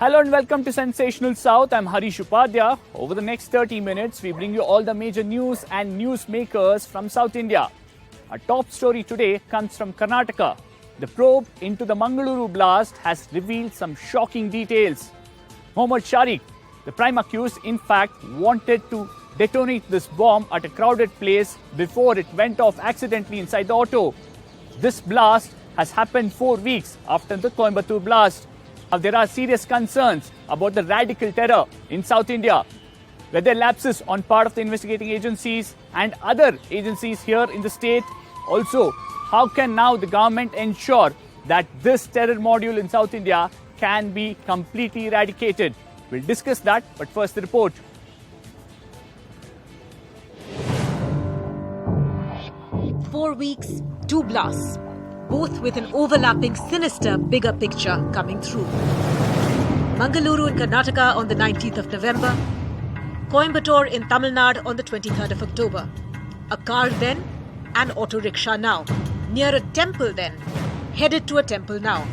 Hello and welcome to Sensational South. I'm Harish Upadhyaya. Over the next 30 minutes, we bring you all the major news and newsmakers from South India. Our top story today comes from Karnataka. The probe into the Mangaluru blast has revealed some shocking details. Mohammad Sharik, the prime accused, in fact, wanted to detonate this bomb at a crowded place before it went off accidentally inside the auto. This blast has happened 4 weeks after the Coimbatore blast. Now, there are serious concerns about the radical terror in South India. Were there lapses on part of the investigating agencies and other agencies here in the state? Also, how can now the government ensure that this terror module in South India can be completely eradicated? We'll discuss that, but first the report. Four weeks, two blasts, both with an overlapping, sinister, bigger picture coming through. Mangaluru in Karnataka on the 19th of November, Coimbatore in Tamil Nadu on the 23rd of October. A car then, an auto rickshaw now. Near a temple then, headed to a temple now.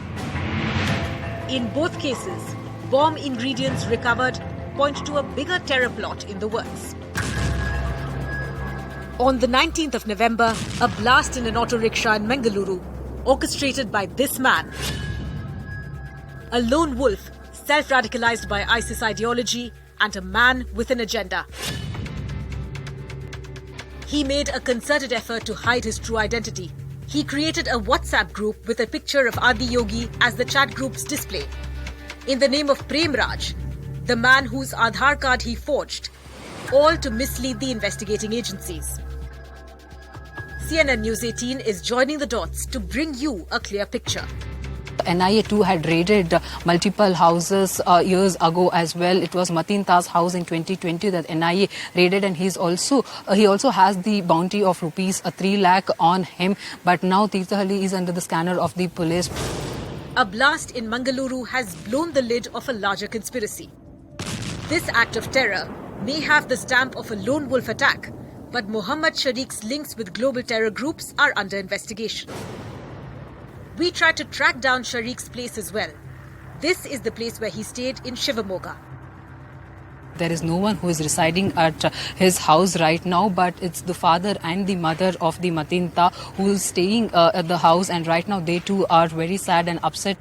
In both cases, bomb ingredients recovered point to a bigger terror plot in the works. On the 19th of November, a blast in an auto rickshaw in Mangaluru, orchestrated by this man. A lone wolf, self-radicalized by ISIS ideology, and a man with an agenda. He made a concerted effort to hide his true identity. He created a WhatsApp group with a picture of Adi Yogi as the chat group's display. In the name of Prem Raj, the man whose Aadhaar card he forged, all to mislead the investigating agencies. CNN News 18 is joining the dots to bring you a clear picture. NIA too had raided multiple houses years ago as well. It was Mateen Ta's house in 2020 that NIA raided, and he also has the bounty of rupees 3 lakh on him. But now Tirthahalli is under the scanner of the police. A blast in Mangaluru has blown the lid of a larger conspiracy. This act of terror may have the stamp of a lone wolf attack, but Mohammad Sharik's links with global terror groups are under investigation. We tried to track down Sharik's place as well. This is the place where he stayed in Shivamoga. There is no one who is residing at his house right now, but it's the father and the mother of the Mateen Ta who is staying at the house, and right now they too are very sad and upset.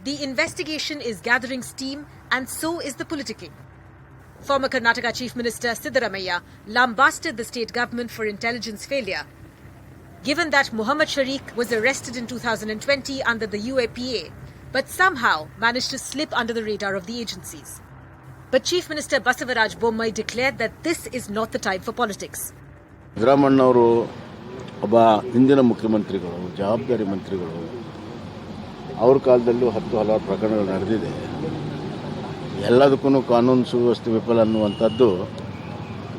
The investigation is gathering steam, and so is the politicking. Former Karnataka Chief Minister Siddaramaiah lambasted the state government for intelligence failure. Given that Mohammad Sharik was arrested in 2020 under the UAPA, but somehow managed to slip under the radar of the agencies. But Chief Minister Basavaraj Bommai declared that this is not the time for politics. ಸಿದ್ದರಾಮಣ್ಣವರು ಒಬ್ಬ ಹಿಂದಿನ ಮುಖ್ಯಮಂತ್ರಿಗಳು, ಜವಾಬ್ದಾರಿ ಮಂತ್ರಿಗಳು. ಅವ್ರ ಕಾಲದಲ್ಲೂ ಹಲವಾರು ಪ್ರಕರಣಗಳು ನಡೆದಿದೆ. ಎಲ್ಲದಕ್ಕೂ ಕಾನೂನು ಸುವ್ಯವಸ್ಥೆ ವಿಫಲ ಅನ್ನುವಂಥದ್ದು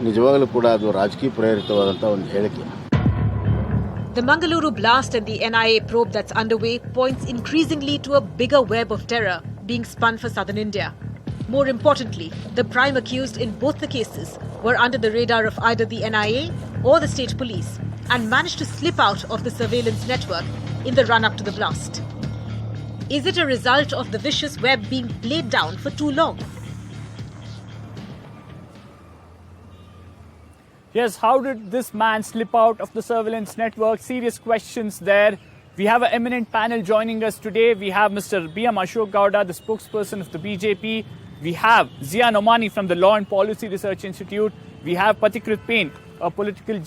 ನಿಜವಾಗಲೂ ಕೂಡ ಅದು ರಾಜಕೀಯ ಪ್ರೇರಿತವಾದಂಥ ಒಂದು ಹೇಳಿಕೆ. The Mangaluru blast and the NIA probe that's underway points increasingly to a bigger web of terror being spun for southern India. More importantly, the prime accused in both the cases were under the radar of either the NIA or the state police and managed to slip out of the surveillance network in the run-up to the blast. Is it a result of the vicious web being played down for too long? Yes, how did this man slip out of the surveillance network? Serious questions there. We have an eminent panel joining us today. We have Mr. B.M. Ashok Gowda, the spokesperson of the BJP. We have Zia Nomani from the Law and Policy Research Institute. We have Pathikrit Payne, a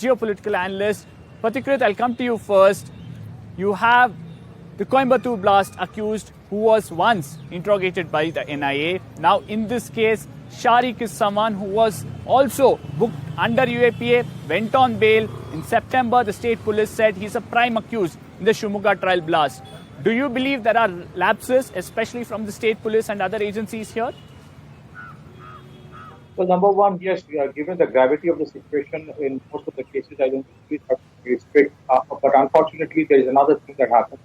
geopolitical analyst. Pathikrit, I'll come to you first. You have the Coimbatore blast accused who was once interrogated by the NIA. Now, in this case, Sharik is someone who was also booked under UAPA, went on bail. In September, the state police said he's a prime accused in the Shivamoga trial blast. Do you believe there are lapses, especially from the state police and other agencies here? Well, number one, yes, given the gravity of the situation in most of the cases, I don't think we have to be strict. But unfortunately, there is another thing that happens.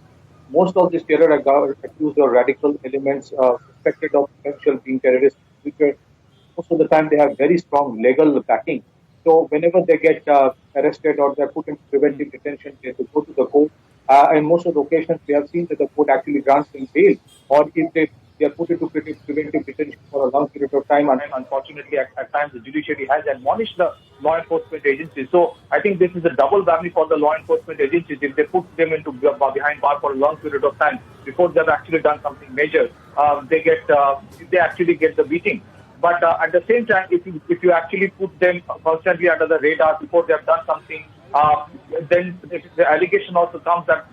Most of these terror accused or radical elements suspected of potential being terrorists, most of the time they have very strong legal backing. So whenever they get arrested or they're put in preventive detention, they have to go to the court. And most of the occasions we have seen that the court actually grants them bail. Or if they they are put into preventive detention for a long period of time. And unfortunately, at times, the judiciary has admonished the law enforcement agencies. So I think this is a double whammy for the law enforcement agencies. If they put them into behind bar for a long period of time before they've actually done something major, they actually get the beating. But at the same time, if you actually put them constantly under the radar before they have done something, then the allegation also comes that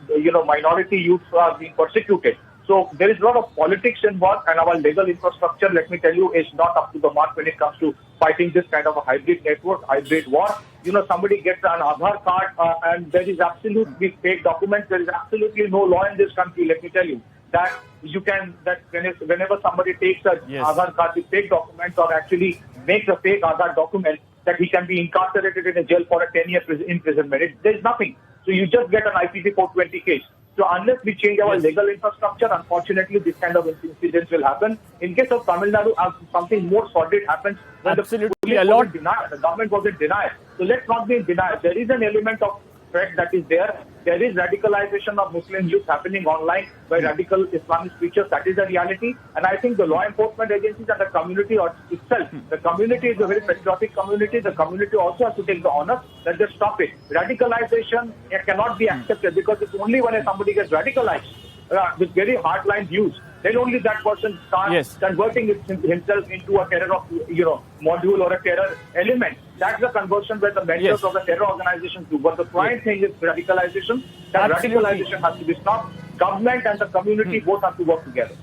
minority youths are being persecuted. So there is a lot of politics involved, and our legal infrastructure, let me tell you, is not up to the mark when it comes to fighting this kind of a hybrid network, hybrid war. Somebody gets an Aadhaar card and there is absolutely fake documents. There is absolutely no law in this country, let me tell you. That whenever somebody takes a Aadhaar card with fake documents or actually makes a fake Aadhaar document, that he can be incarcerated in a jail for a 10-year imprisonment. There is nothing. So you just get an IPC 420 case. So unless we change our legal infrastructure, unfortunately, this kind of incidents will happen. In case of Tamil Nadu, something more sordid happens when the government was in denial. So let's not be in denial. There is an element of threat that is there. There is radicalization of Muslim youth happening online by radical Islamist preachers. That is a reality. And I think the law enforcement agencies and the community itself, the community is a very patriotic community. The community also has to take the honor that they stop it. Radicalization cannot be accepted, because it's only when somebody gets radicalized with very hardline views, then only that person starts converting himself into a terror module or a terror element. That's the conversion where the members of the terror organizations do. But the prime thing is radicalization. That radicalization has to be stopped. Government and the community both have to work together.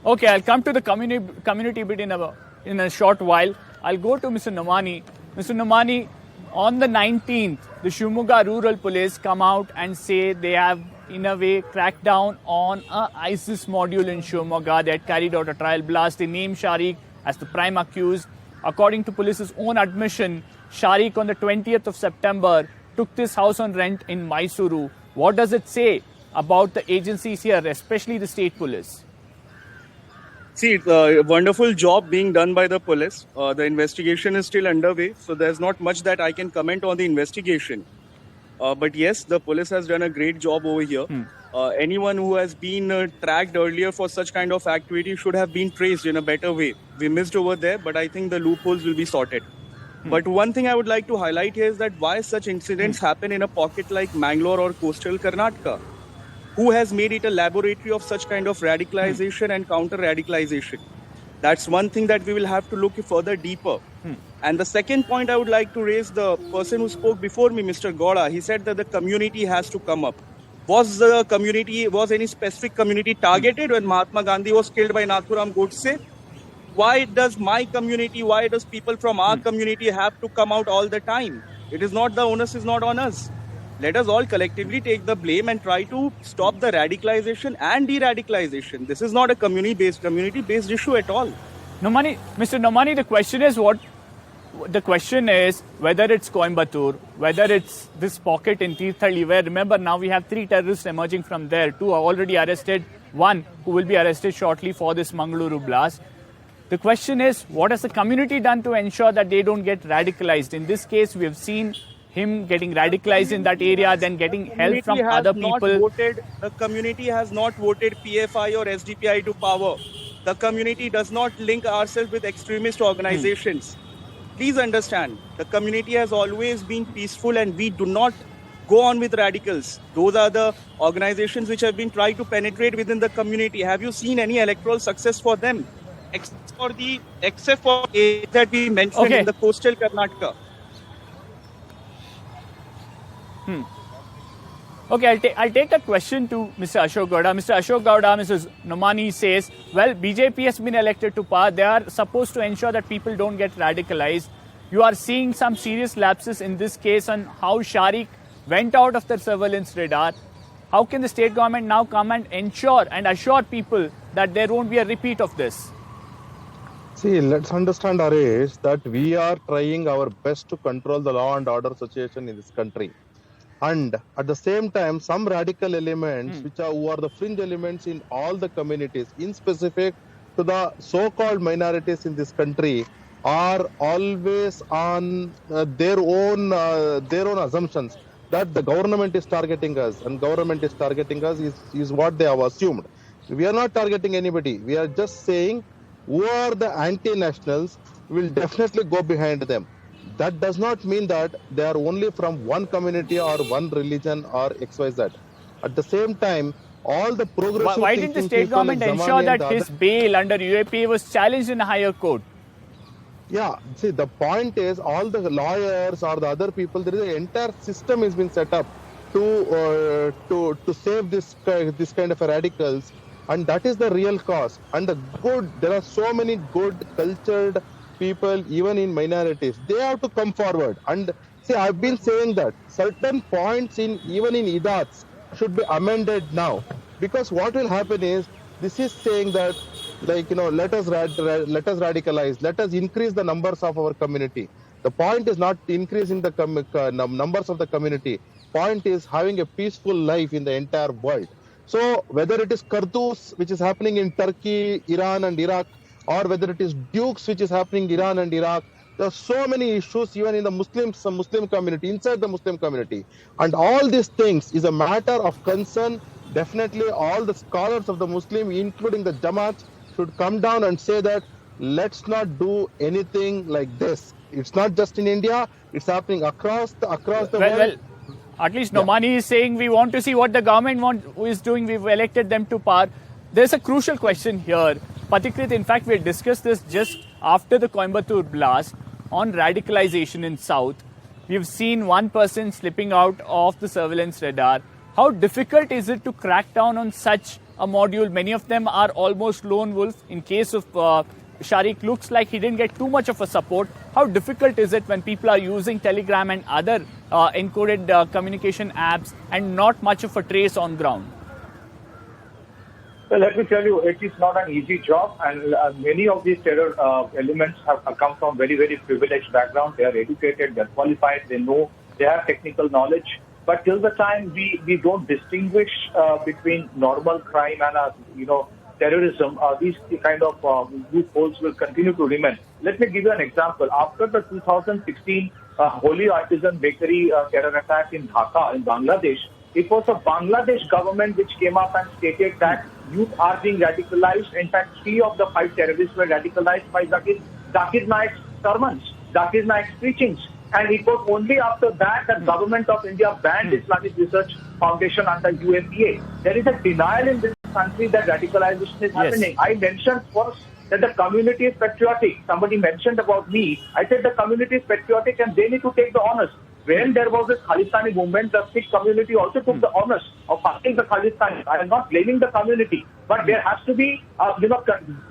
Okay, I'll come to the community bit in a short while. I'll go to Mr. Nomani. Mr. Nomani, on the 19th, the Shivamogga Rural Police come out and say they have, in a way, cracked down on a ISIS module in Shivamogga. They had carried out a trial blast. They named Sharik as the prime accused. According to police's own admission, Sharik on the 20th of September took this house on rent in Mysuru. What does it say about the agencies here, especially the state police? See, it's a wonderful job being done by the police. The investigation is still underway, so there's not much that I can comment on the investigation. But yes, the police has done a great job over here. Anyone who has been tracked earlier for such kind of activity should have been traced in a better way. We missed over there, but I think the loopholes will be sorted. But one thing I would like to highlight here is that why such incidents happen in a pocket like Mangalore or coastal Karnataka? Who has made it a laboratory of such kind of radicalization and counter-radicalization? That's one thing that we will have to look further deeper. And the second point I would like to raise, the person who spoke before me, Mr. Gowda, he said that the community has to come up. Was any specific community targeted when Mahatma Gandhi was killed by Nathuram Godse? Why does people from our community have to come out all the time? The onus is not on us. Let us all collectively take the blame and try to stop the radicalization and de-radicalization. This is not a community-based issue at all. Mr. Nomani, the question is whether it's Coimbatore, whether it's this pocket in Tirthalli, where remember now we have 3 terrorists emerging from there. 2 are already arrested, 1 who will be arrested shortly for this Mangaluru blast. The question is, what has the community done to ensure that they don't get radicalized? In this case, we have seen him getting radicalized in that area, then getting help from other people. The community has not voted PFI or SDPI to power. The community does not link ourselves with extremist organizations. Please understand, the community has always been peaceful and we do not go on with radicals. Those are the organizations which have been trying to penetrate within the community. Have you seen any electoral success for them? Except for that we mentioned in the coastal Karnataka. Okay, I'll take that question to Mr. Ashok Gowda. Mr. Ashok Gowda, Mrs. Nomani says, well, BJP has been elected to power. They are supposed to ensure that people don't get radicalized. You are seeing some serious lapses in this case on how Sharik went out of the surveillance radar. How can the state government now come and ensure and assure people that there won't be a repeat of this? See, let's understand, Harish, that we are trying our best to control the law and order situation in this country. And at the same time, some radical elements, who are the fringe elements in all the communities, in specific to the so-called minorities in this country, are always on their own assumptions. that the government is targeting us, and government is targeting us is what they have assumed. We are not targeting anybody. We are just saying who are the anti-nationals, will definitely go behind them. That does not mean that they are only from one community or one religion or XYZ. At the same time, all the progressive Why didn't the thinking state people government like ensure Zamani and that the his other- bail under UAPA was challenged in a higher court? Yeah, see, the point is all the lawyers or the other people, there is an entire system has been set up to save this kind of radicals, and that is the real cause. And there are so many good cultured people, even in minorities. They have to come forward. And see, I've been saying that certain points even in IDATs should be amended now, because what will happen is this is saying that, like, let us radicalize, let us increase the numbers of our community. The point is not increasing the numbers of the community. Point is having a peaceful life in the entire world. So whether it is Kurdus, which is happening in Turkey, Iran and Iraq, or whether it is Dukes, which is happening in Iran and Iraq, there are so many issues even in the Muslim community, inside the Muslim community. And all these things is a matter of concern. Definitely all the scholars of the Muslim, including the Jamaat, should come down and say that let's not do anything like this. It's not just in India, it's happening across the world. Well, at least Nomani is saying we want to see what the government is doing. We've elected them to power. There's a crucial question here. Pathikrit, in fact, we had discussed this just after the Coimbatore blast on radicalization in South. We've seen one person slipping out of the surveillance radar. How difficult is it to crack down on such a module? Many of them are almost lone wolf. In case of Sharik, looks like he didn't get too much of a support. How difficult is it when people are using Telegram and other encoded communication apps and not much of a trace on ground? Well, let me tell you, it is not an easy job, and many of these terror elements have come from very, very privileged background. They are educated, they are qualified, they know, they have technical knowledge. But till the time we don't distinguish between normal crime and terrorism, these kind of loopholes will continue to remain. Let me give you an example. After the 2016 Holy Artisan Bakery terror attack in Dhaka, in Bangladesh, it was the Bangladesh government which came up and stated that youth are being radicalized. In fact, 3 of the 5 terrorists were radicalized by Zakir Naik's sermons, Zakir Naik's preachings. And it was only after that that Government of India banned Islamic Research Foundation under UAPA. There is a denial in this country that radicalization is happening. I mentioned first that the community is patriotic. Somebody mentioned about me. I said the community is patriotic and they need to take the honors. When there was this Khalistani movement, the Sikh community also took the honors of fighting the Khalistani. I am not blaming the community, but there has to be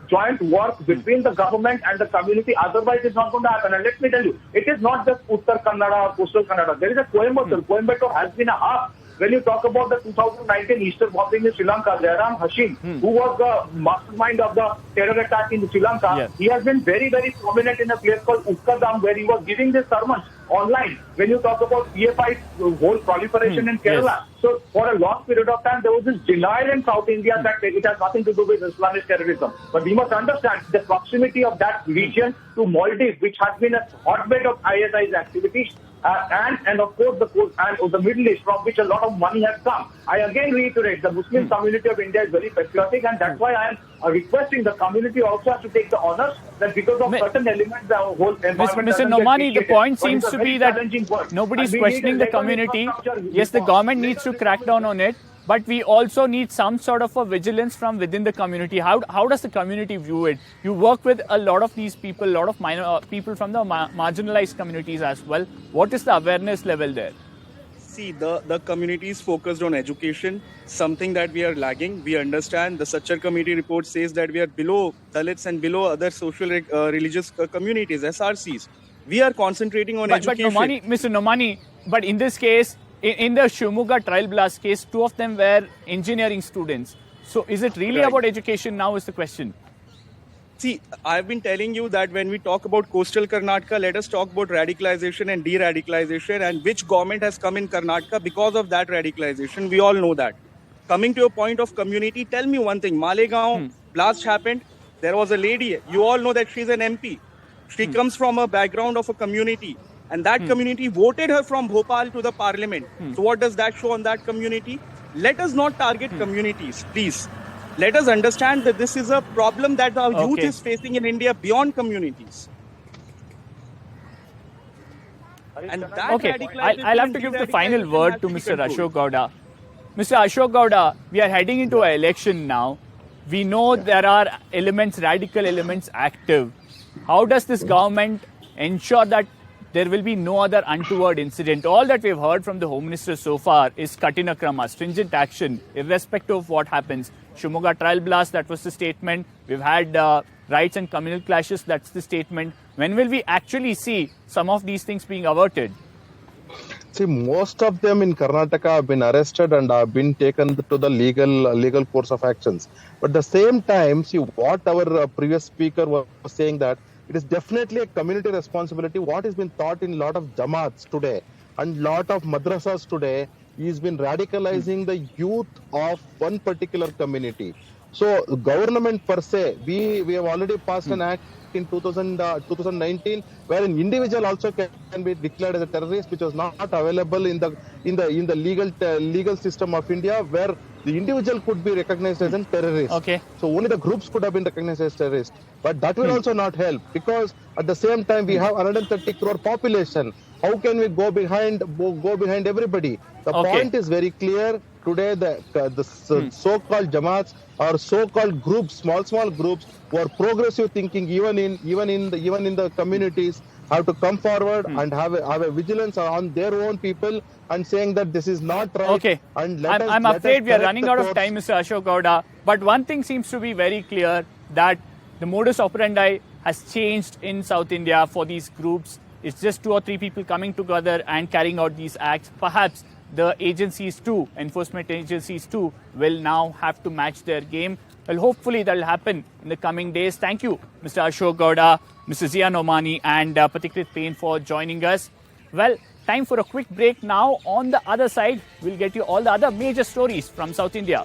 joint work between the government and the community. Otherwise, it's not going to happen. And let me tell you, it is not just Uttar Kannada or Coastal Kannada. There is a Coimbatore. Coimbatore has been a hub. When you talk about the 2019 Easter bombing in Sri Lanka, Jairam Hashim, who was the mastermind of the terror attack in Sri Lanka, he has been very, very prominent in a place called Utkadam, where he was giving these sermons online. When you talk about PFI's whole proliferation in Kerala, so for a long period of time, there was this denial in South India that it has nothing to do with Islamic terrorism. But we must understand the proximity of that region to Maldives, which has been a hotbed of ISI's activities, and of course the Middle East, from which a lot of money has come. I again reiterate, the Muslim community of India is very patriotic, and that's why I am requesting the community also has to take the honors, that because of certain elements, the whole environment. Mr. Nomani, the point seems to be that nobody's questioning the community. Yes, the government needs to crack down on it, but we also need some sort of a vigilance from within the community. How does the community view it? You work with a lot of these people, a lot of people from the marginalized communities as well. What is the awareness level there? See, the community is focused on education, something that we are lagging. We understand the Sachar committee report says that we are below Dalits and below other social religious communities, SRCs. We are concentrating on education. But Mr. Nomani, but in this case, in the Shivamogga trial blast case, 2 of them were engineering students. So is it really about education now is the question? See, I've been telling you that when we talk about coastal Karnataka, let us talk about radicalization and de-radicalization and which government has come in Karnataka because of that radicalization. We all know that. Coming to a point of community, tell me one thing. Malegaon blast happened. There was a lady. You all know that she's an MP. She comes from a background of a community. And that community voted her from Bhopal to the parliament. So what does that show on that community? Let us not target communities, please. Let us understand that this is a problem that our youth Okay. is facing in India beyond communities. And that Okay, radicalization I'll have and to give the de-radicalization final has word to be Mr. controlled. Ashok Gowda. Mr. Ashok Gowda, we are heading into an election now. We know there are elements, radical elements active. How does this government ensure that there will be no other untoward incident? All that we've heard from the Home Minister so far is Katina Krama, stringent action, irrespective of what happens. Shimoga trial blast, that was the statement. We've had riots and communal clashes, that's the statement. When will we actually see some of these things being averted? See, most of them in Karnataka have been arrested and have been taken to the legal course of actions. But at the same time, see what our previous speaker was saying, that it is definitely a community responsibility. What has been taught in a lot of Jamaats today and lot of madrasas today is been radicalizing the youth of one particular community. So government per se, we have already passed an act in 2019 where an individual also can be declared as a terrorist, which was not available in the legal system of India, where the individual could be recognized as a terrorist. Okay. So only the groups could have been recognized as terrorists. But that will also not help, because at the same time we have 130 crore population. How can we go behind everybody? The Okay. point is very clear. Today, the so-called Jamaats or so-called groups, small groups, who are progressive thinking, even in the communities, have to come forward and have a vigilance on their own people and saying that this is not right. Okay. And I'm afraid we are running out of time, Mr. Ashok Gowda. But one thing seems to be very clear, that the modus operandi has changed in South India for these groups. It's just 2 or 3 people coming together and carrying out these acts. Perhaps the agencies too, enforcement agencies too, will now have to match their game. Well, hopefully that will happen in the coming days. Thank you, Mr. Ashok Gowda, Mr. Zia Nomani and Patikrit Payne for joining us. Well, time for a quick break now. On the other side, we'll get you all the other major stories from South India.